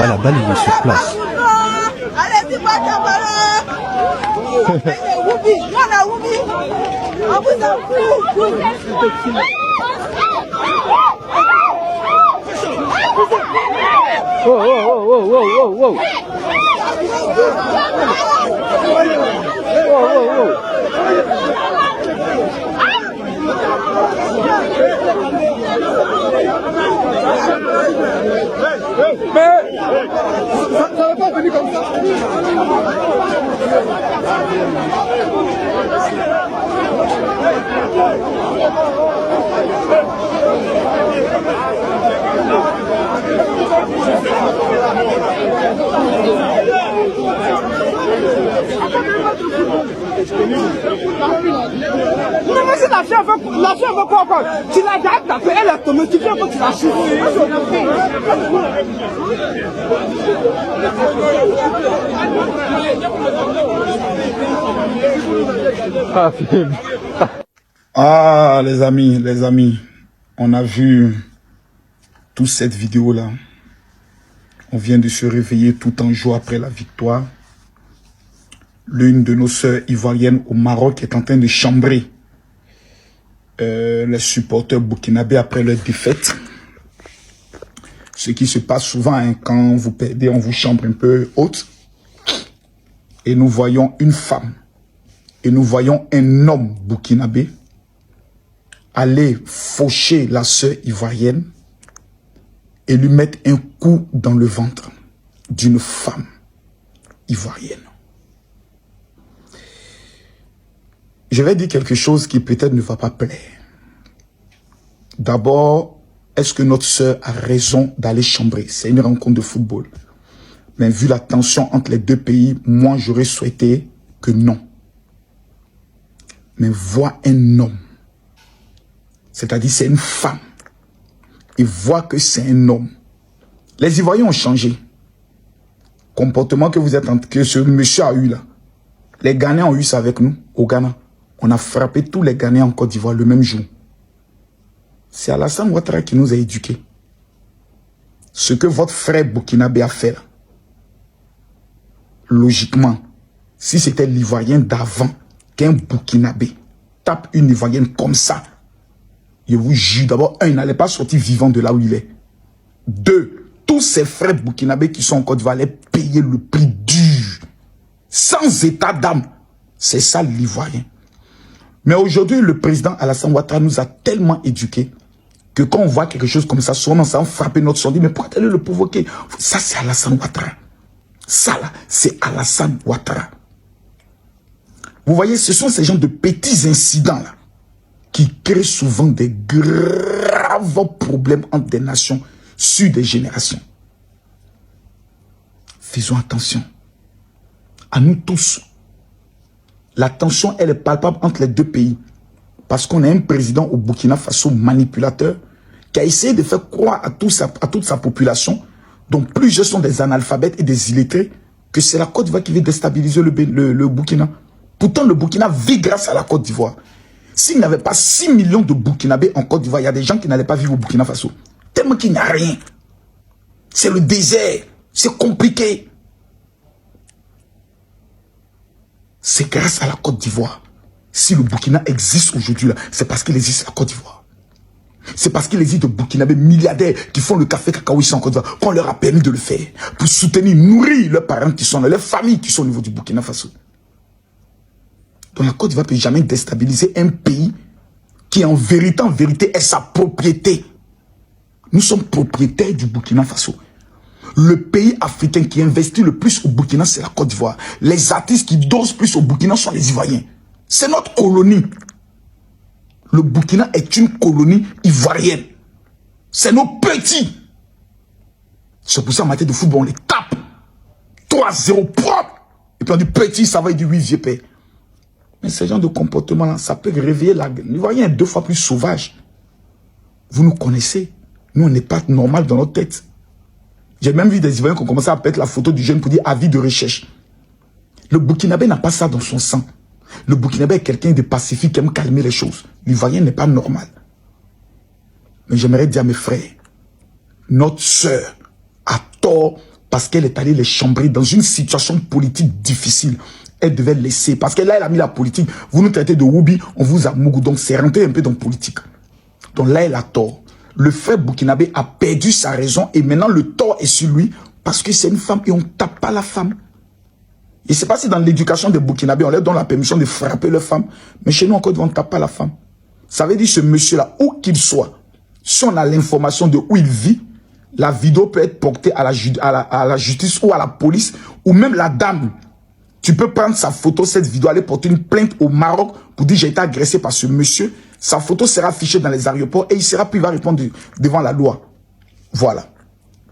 voit la balle, il est sur place. Oh, oh, oh, oh, oh, oh, oh. Oh, oh, oh. Mais ça va pas venir comme ça. Non mais c'est la chèvre veut quoi encore. Tu l'as déjà tapé, elle est tombée, tu viens que tu l'as chute. Ah les amis, on a vu toute cette vidéo là. On vient de se réveiller tout en joie après la victoire. L'une de nos sœurs ivoiriennes au Maroc est en train de chambrer les supporters burkinabés après leur défaite. Ce qui se passe souvent, hein, quand vous perdez, on vous chambre un peu haute. Et nous voyons une femme et nous voyons un homme burkinabé aller faucher la sœur ivoirienne et lui mettre un coup dans le ventre d'une femme ivoirienne. Je vais dire quelque chose qui peut-être ne va pas plaire. D'abord, est-ce que notre sœur a raison d'aller chambrer? C'est une rencontre de football. Mais vu la tension entre les deux pays, moi j'aurais souhaité que non. Mais voir un homme, c'est-à-dire c'est une femme, et voir que c'est un homme. Les Ivoiriens ont changé. Comportement que vous êtes que ce monsieur a eu là. Les Ghanéens ont eu ça avec nous, au Ghana. On a frappé tous les Ghanéens en Côte d'Ivoire le même jour. C'est Alassane Ouattara qui nous a éduqués. Ce que votre frère burkinabé a fait là. Logiquement, si c'était l'Ivoirien d'avant qu'un burkinabé tape une Ivoirienne comme ça, je vous jure, d'abord, un, il n'allait pas sortir vivant de là où il est. Deux, tous ses frères burkinabés qui sont en Côte d'Ivoire allaient payer le prix dur. Sans état d'âme. C'est ça l'Ivoirien. Mais aujourd'hui, le président Alassane Ouattara nous a tellement éduqués que quand on voit quelque chose comme ça, souvent ça va frapper notre son. Mais pourquoi allez le provoquer? Ça, c'est Alassane Ouattara. Ça, là, c'est Alassane Ouattara. Vous voyez, ce sont ces gens de petits incidents là qui créent souvent des graves problèmes entre des nations sur des générations. Faisons attention. À nous tous. La tension, elle est palpable entre les deux pays. Parce qu'on a un président au Burkina Faso manipulateur qui a essayé de faire croire à toute sa population, dont plusieurs sont des analphabètes et des illettrés, que c'est la Côte d'Ivoire qui veut déstabiliser le Burkina. Pourtant, le Burkina vit grâce à la Côte d'Ivoire. S'il n'y avait pas 6 millions de Burkinabés en Côte d'Ivoire, il y a des gens qui n'allaient pas vivre au Burkina Faso. Tellement qu'il n'y a rien. C'est le désert. C'est compliqué. C'est grâce à la Côte d'Ivoire. Si le Burkina existe aujourd'hui, c'est parce qu'il existe la Côte d'Ivoire. C'est parce qu'il existe des Burkinabés milliardaires qui font le café cacao ici en Côte d'Ivoire, qu'on leur a permis de le faire. Pour soutenir, nourrir leurs parents qui sont là, leurs familles qui sont au niveau du Burkina Faso. Donc la Côte d'Ivoire ne peut jamais déstabiliser un pays qui en vérité est sa propriété. Nous sommes propriétaires du Burkina Faso. Le pays africain qui investit le plus au Burkina, c'est la Côte d'Ivoire. Les artistes qui dosent plus au Burkina sont les Ivoiriens. C'est notre colonie. Le Burkina est une colonie ivoirienne. C'est nos petits. C'est pour ça, en matière de football, on les tape. 3-0 propre. Et puis on dit petit, ça va, il dit oui, vieux père. Mais ce genre de comportement-là, ça peut réveiller la... L'Ivoirien est 2 fois plus sauvage. Vous nous connaissez. Nous, on n'est pas normal dans notre tête. J'ai même vu des Ivoiriens qui ont commencé à mettre la photo du jeune pour dire avis de recherche. Le Burkinabé n'a pas ça dans son sang. Le Burkinabé est quelqu'un de pacifique qui aime calmer les choses. L'Ivoirien n'est pas normal. Mais j'aimerais dire à mes frères, notre sœur a tort parce qu'elle est allée les chambrer dans une situation politique difficile. Elle devait laisser, parce que là, elle a mis la politique. Vous nous traitez de Woubi, on vous a mougou. Donc, c'est rentré un peu dans la politique. Donc là, elle a tort. Le frère burkinabé a perdu sa raison et maintenant, le tort est sur lui parce que c'est une femme et on ne tape pas la femme. Et c'est pas si dans l'éducation des burkinabés, on leur donne la permission de frapper leur femme. Mais chez nous, encore, on ne tape pas la femme. Ça veut dire ce monsieur-là, où qu'il soit, si on a l'information de où il vit, la vidéo peut être portée à la justice ou à la police, ou même la dame. Tu peux prendre sa photo, cette vidéo, aller porter une plainte au Maroc pour dire j'ai été agressé par ce monsieur. Sa photo sera affichée dans les aéroports et il va répondre devant la loi. Voilà.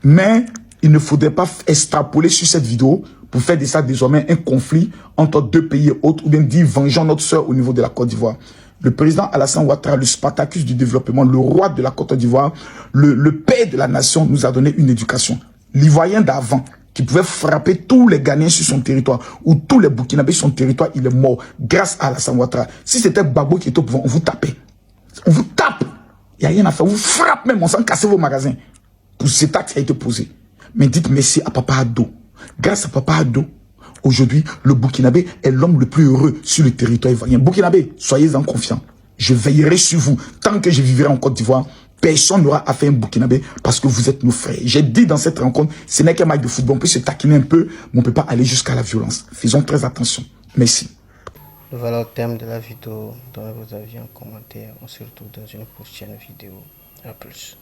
Mais il ne faudrait pas extrapoler sur cette vidéo pour faire de ça désormais un conflit entre deux pays et autres, ou bien dire vengeons notre soeur au niveau de la Côte d'Ivoire. Le président Alassane Ouattara, le Spartacus du développement, le roi de la Côte d'Ivoire, le père de la nation, nous a donné une éducation. L'Ivoirien d'avant, qui pouvait frapper tous les Ghanéens sur son territoire, ou tous les Burkinabés sur son territoire, il est mort grâce à Alassane Ouattara. Si c'était Gbagbo qui était au pouvoir, on vous tapait. On vous tape. Il n'y a rien à faire. On vous frappe même, on s'en casse vos magasins. Pour cet acte qui a été posé. Mais dites merci à Papa Ado. Grâce à Papa Ado, aujourd'hui, le Burkinabé est l'homme le plus heureux sur le territoire ivoirien. Burkinabé, soyez-en confiants. Je veillerai sur vous. Tant que je vivrai en Côte d'Ivoire, personne n'aura affaire à un Burkinabé parce que vous êtes nos frères. J'ai dit dans cette rencontre, ce n'est qu'un match de football. On peut se taquiner un peu, mais on ne peut pas aller jusqu'à la violence. Faisons très attention. Merci. Voilà le thème de la vidéo. Donnez vos avis en commentaire. On se retrouve dans une prochaine vidéo. À plus.